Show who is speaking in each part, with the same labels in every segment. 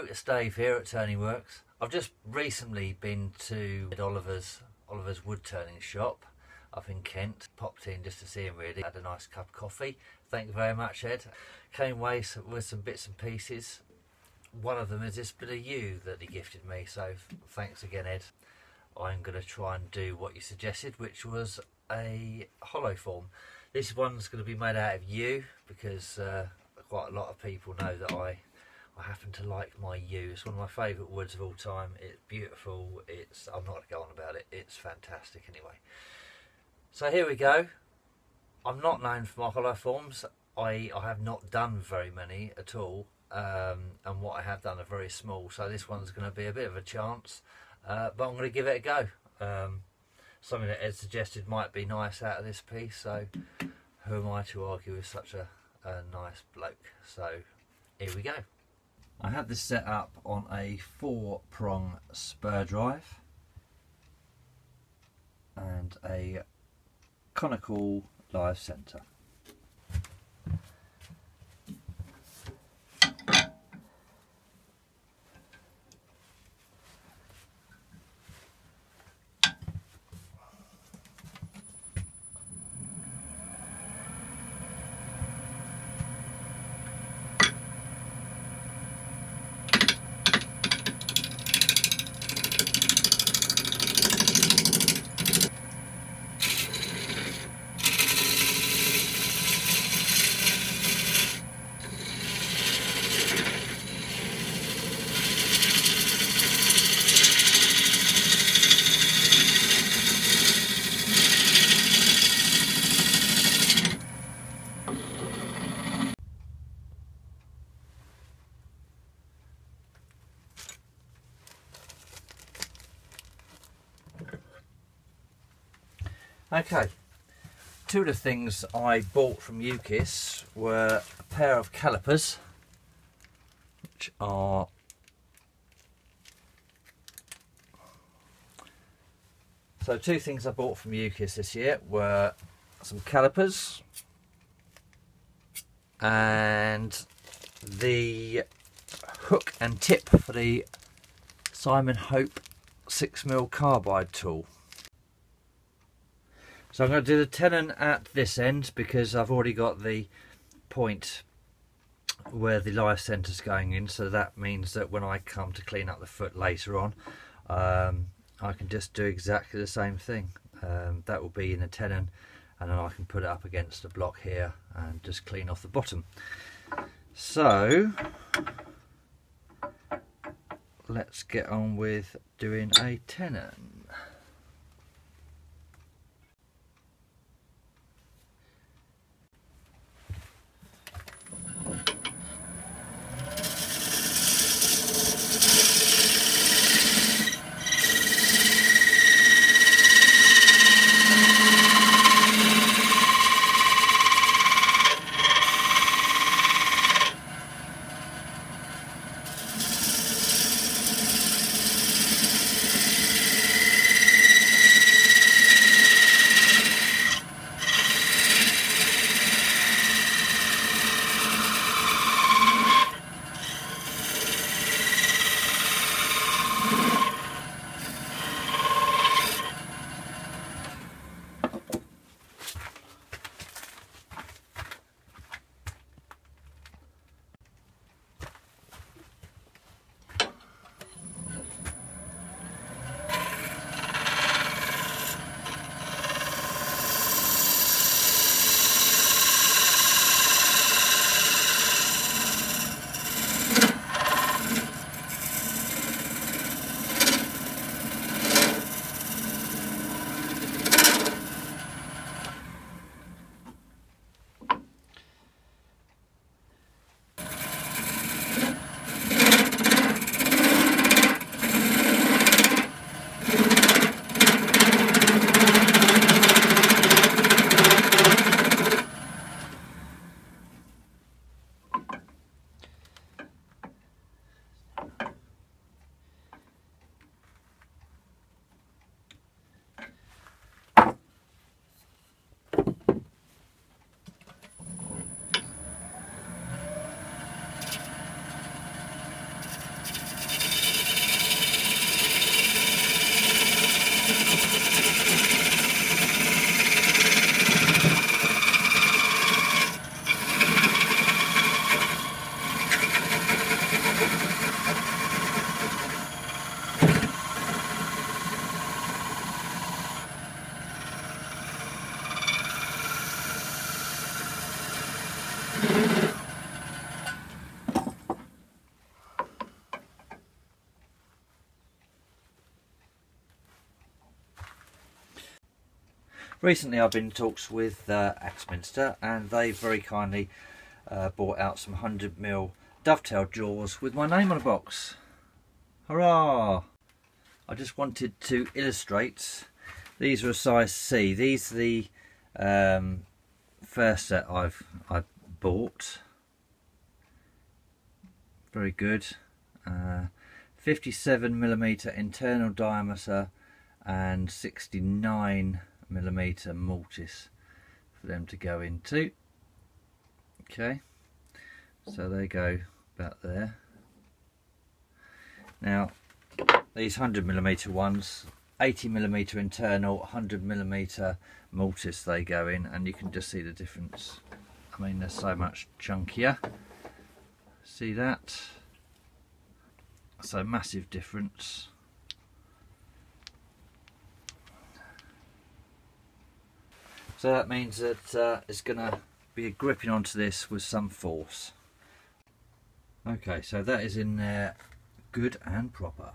Speaker 1: it's Dave here at Turning Works. I've just recently been to Oliver's wood turning shop up in Kent. Popped in just to see him really, had a nice cup of coffee. Thank you very much, Ed. Came away with some bits and pieces. One of them is this bit of yew that he gifted me, so thanks again, Ed. I'm going to try and do what you suggested, which was a hollow form. This one's going to be made out of yew because quite a lot of people know that I happen to like my yew. It's one of my favourite woods of all time. It's beautiful. I'm not going to go on about it. It's fantastic anyway. So here we go. I'm not known for my hollow forms. I have not done very many at all, and what I have done are very small. So this one's going to be a bit of a chance, but I'm going to give it a go. Something that Ed suggested might be nice out of this piece. So who am I to argue with such a nice bloke? So here we go. I have this set up on a 4-prong spur drive and a conical live centre. Okay, two of the things I bought from UKIS were a pair of calipers, which are two things I bought from UKIS this year were some calipers and the hook and tip for the Simon Hope 6mm carbide tool. So I'm going to do the tenon at this end because I've already got the point where the live centre is going in, so that means that when I come to clean up the foot later on, I can just do exactly the same thing. That will be in the tenon, and then I can put it up against the block here and just clean off the bottom. So let's get on with doing a tenon. Recently I've been in talks with Axminster, and they very kindly bought out some 100mm dovetail jaws with my name on a box. Hurrah! I just wanted to illustrate. These are a size C. These are the first set I bought. Very good. 57mm internal diameter and 69mm mortise for them to go into. Okay, so they go about there. Now these 100mm ones, 80mm internal, 100mm mortise they go in, and you can just see the difference. I mean, they're so much chunkier. See that? So massive difference. So that means that it's going to be gripping onto this with some force. Okay, so that is in there good and proper.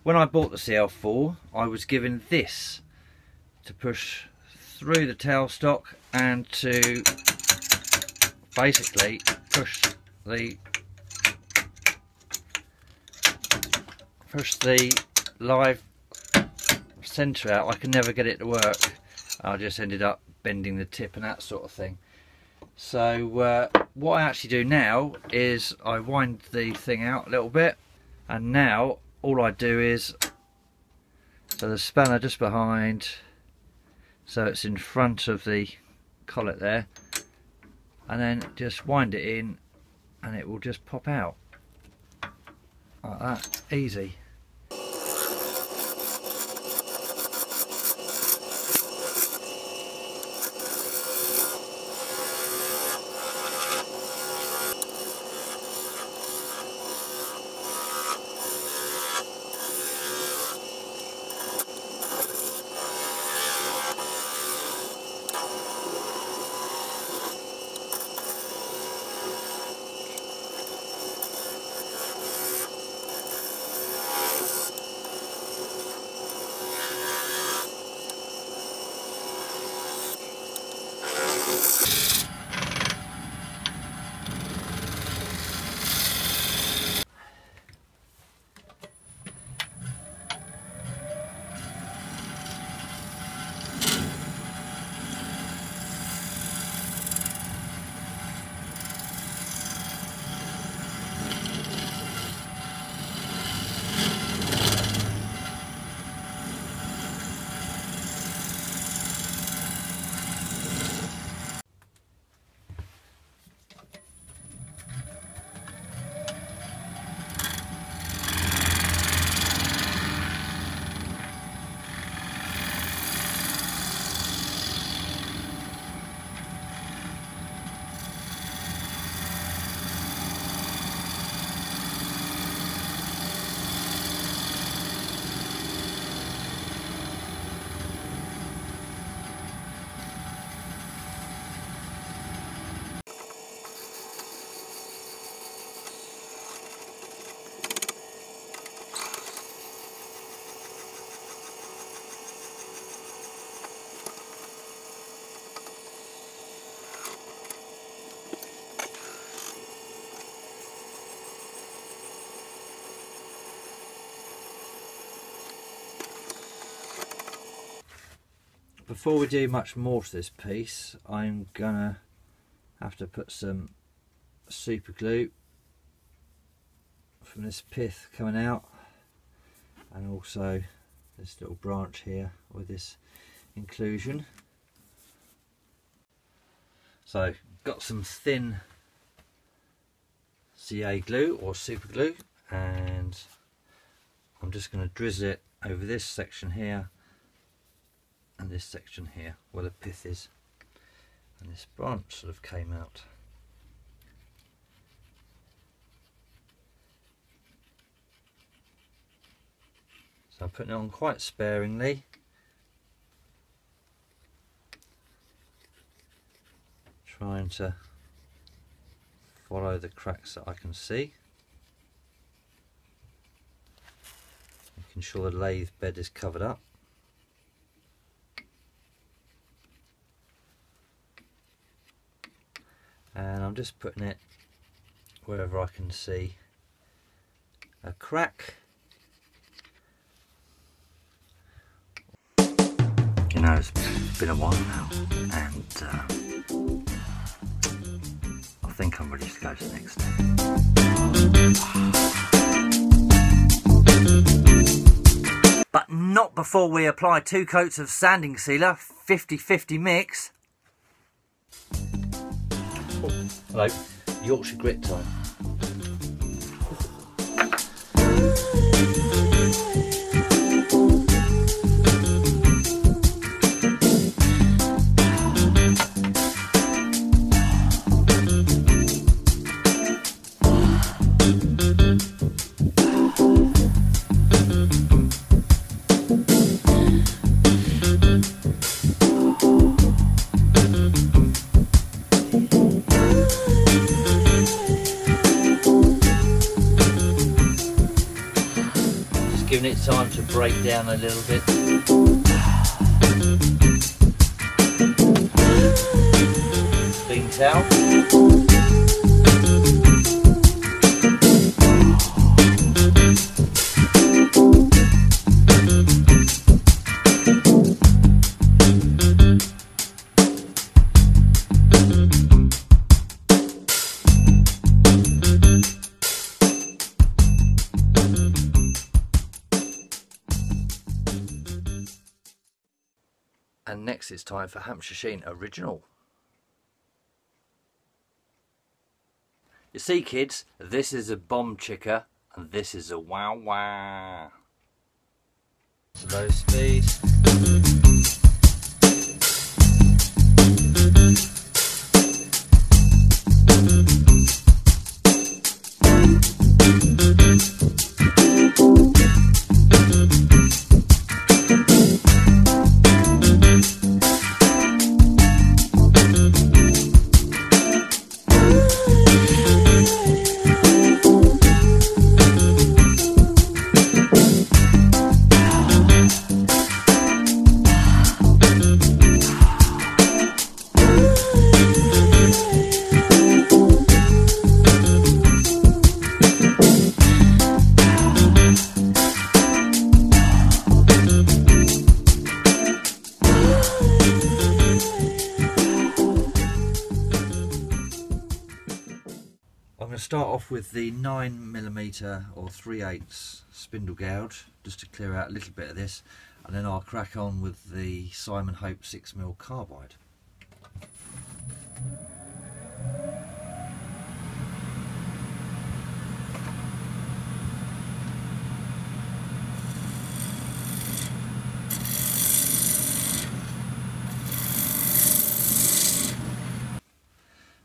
Speaker 1: When I bought the CL4, I was given this to push through the tailstock and to basically push the live centre out. I can never get it to work. I just ended up bending the tip and that sort of thing. So what I actually do now is I wind the thing out a little bit, and now all I do is, so the spanner just behind, so it's in front of the collet there, and then just wind it in and it will just pop out like that, easy. Before we do much more to this piece, I'm gonna have to put some super glue from this pith coming out, and also this little branch here with this inclusion. So got some thin CA glue or super glue, and I'm just going to drizzle it over this section here and this section here where the pith is, and this branch sort of came out. So I'm putting it on quite sparingly, trying to follow the cracks that I can see. making sure the lathe bed is covered up. And I'm just putting it wherever I can see a crack. You know, it's been a while now, and I think I'm ready to go to the next step. But not before we apply 2 coats of sanding sealer, 50-50 mix. Oh, hello, Yorkshire Grit time. Giving it time to break down a little bit. Clean towel. And next it's time for Hampshire Sheen Original. You see, kids, this is a bomb chicker and this is a wow wow. Slow speed. I'm going to start off with the 9mm or 3/8 spindle gouge just to clear out a little bit of this, and then I'll crack on with the Simon Hope 6mm carbide.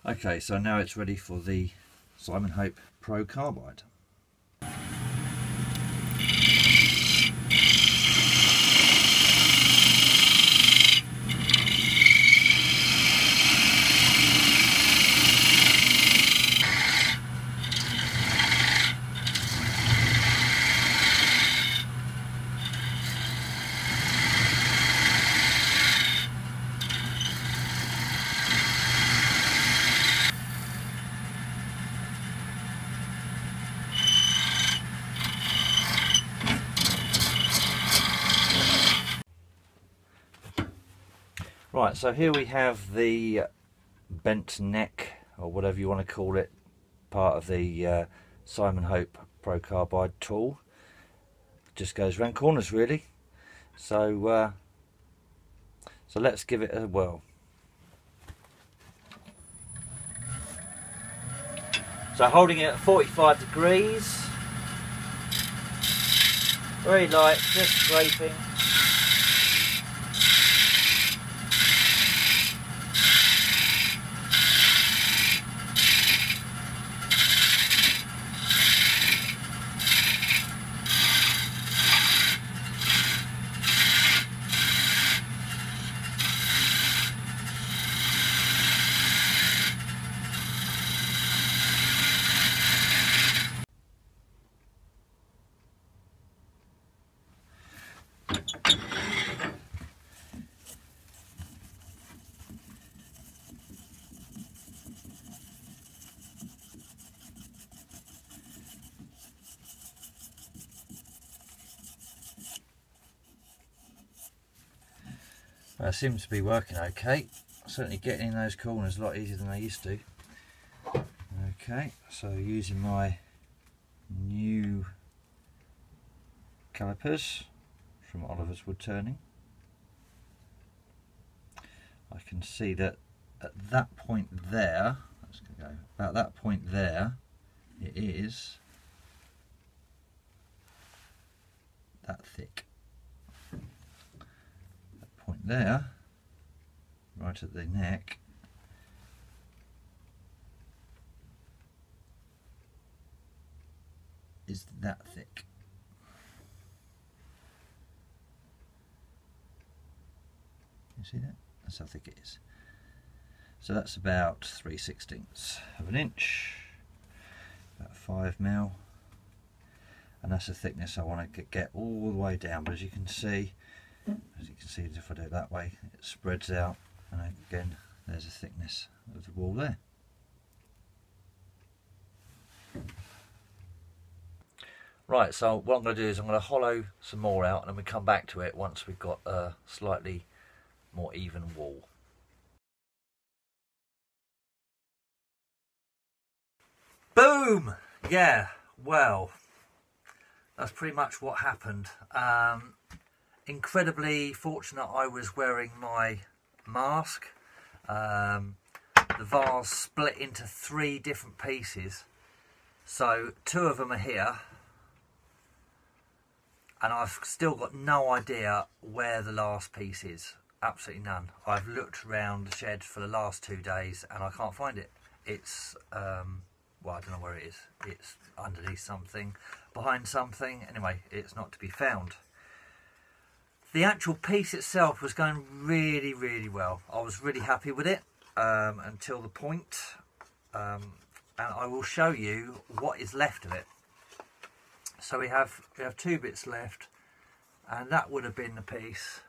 Speaker 1: Okay, so now it's ready for the Simon Hope Pro Carbide. Right, so here we have the bent neck, or whatever you want to call it, part of the Simon Hope Pro Carbide tool. Just goes round corners really. So so let's give it a whirl. So holding it at 45 degrees, very light, just scraping. Well, it seems to be working okay. Certainly getting in those corners a lot easier than I used to. Okay, so using my new calipers from Oliver's Wood Turning, I can see that at that point there, let's go about that point there, it is that thick. That point there, right at the neck, is that thick. You see that? That's how thick it is. So that's about 3/16 of an inch, about 5mm, and that's the thickness I want to get all the way down. But as you can see, if I do it that way, it spreads out, and again, there's the thickness of the wall there. Right, so what I'm going to do is I'm going to hollow some more out, and then we come back to it once we've got a slightly more even wall. Boom! Yeah, well, that's pretty much what happened. Incredibly fortunate I was wearing my mask. The vase split into 3 different pieces, so 2 of them are here, and I've still got no idea where the last piece is. Absolutely none. I've looked around the shed for the last 2 days and I can't find it. It's well, I don't know where it is. It's underneath something, behind something. Anyway, it's not to be found. The actual piece itself was going really, really well. I was really happy with it until the point, and I will show you what is left of it. So we have 2 bits left, and that would have been the piece.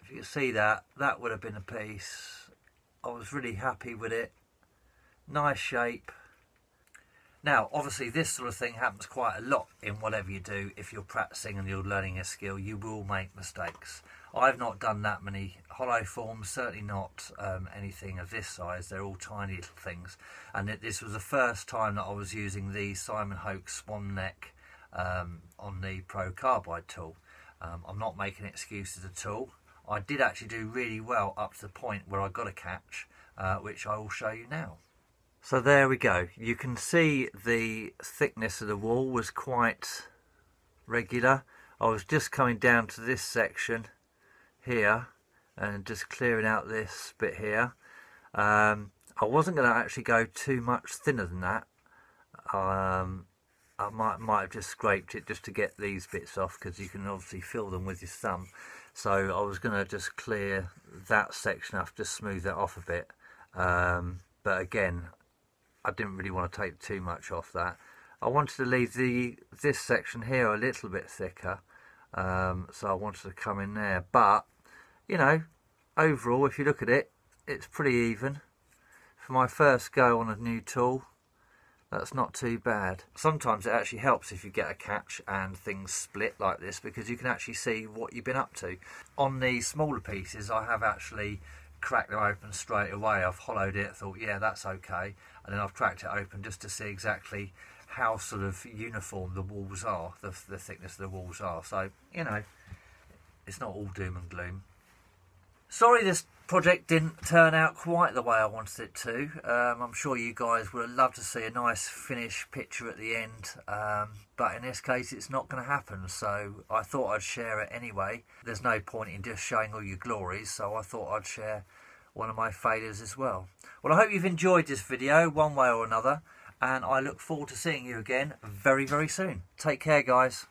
Speaker 1: If you can see that, that would have been a piece. I was really happy with it. Nice shape. Now, obviously, this sort of thing happens quite a lot in whatever you do. If you're practicing and you're learning a skill, you will make mistakes. I've not done that many hollow forms, certainly not anything of this size. They're all tiny little things. And this was the first time that I was using the Simon Hoke Swan neck on the Pro Carbide tool. I'm not making excuses at all. I did actually do really well up to the point where I got a catch, which I will show you now. So there we go. You can see the thickness of the wall was quite regular. I was just coming down to this section here and just clearing out this bit here. I wasn't going to actually go too much thinner than that. I might have just scraped it just to get these bits off, because you can obviously feel them with your thumb. So I was going to just clear that section off, just smooth that off a bit. But again, I didn't really want to take too much off that. I wanted to leave this section here a little bit thicker, so I wanted to come in there. But, you know, overall, if you look at it, it's pretty even. For my first go on a new tool, that's not too bad. Sometimes it actually helps if you get a catch and things split like this, because you can actually see what you've been up to. On the smaller pieces, I have actually cracked them open straight away. I've hollowed it, thought, yeah, that's okay, and then I've cracked it open just to see exactly how sort of uniform the walls are, the thickness of the walls are. So, you know, it's not all doom and gloom. Sorry this project didn't turn out quite the way I wanted it to. I'm sure you guys would have loved to see a nice finished picture at the end, but in this case it's not going to happen, so I thought I'd share it anyway. There's no point in just showing all your glories, so I thought I'd share one of my failures as well. Well, I hope you've enjoyed this video one way or another, and I look forward to seeing you again very, very soon. Take care, guys.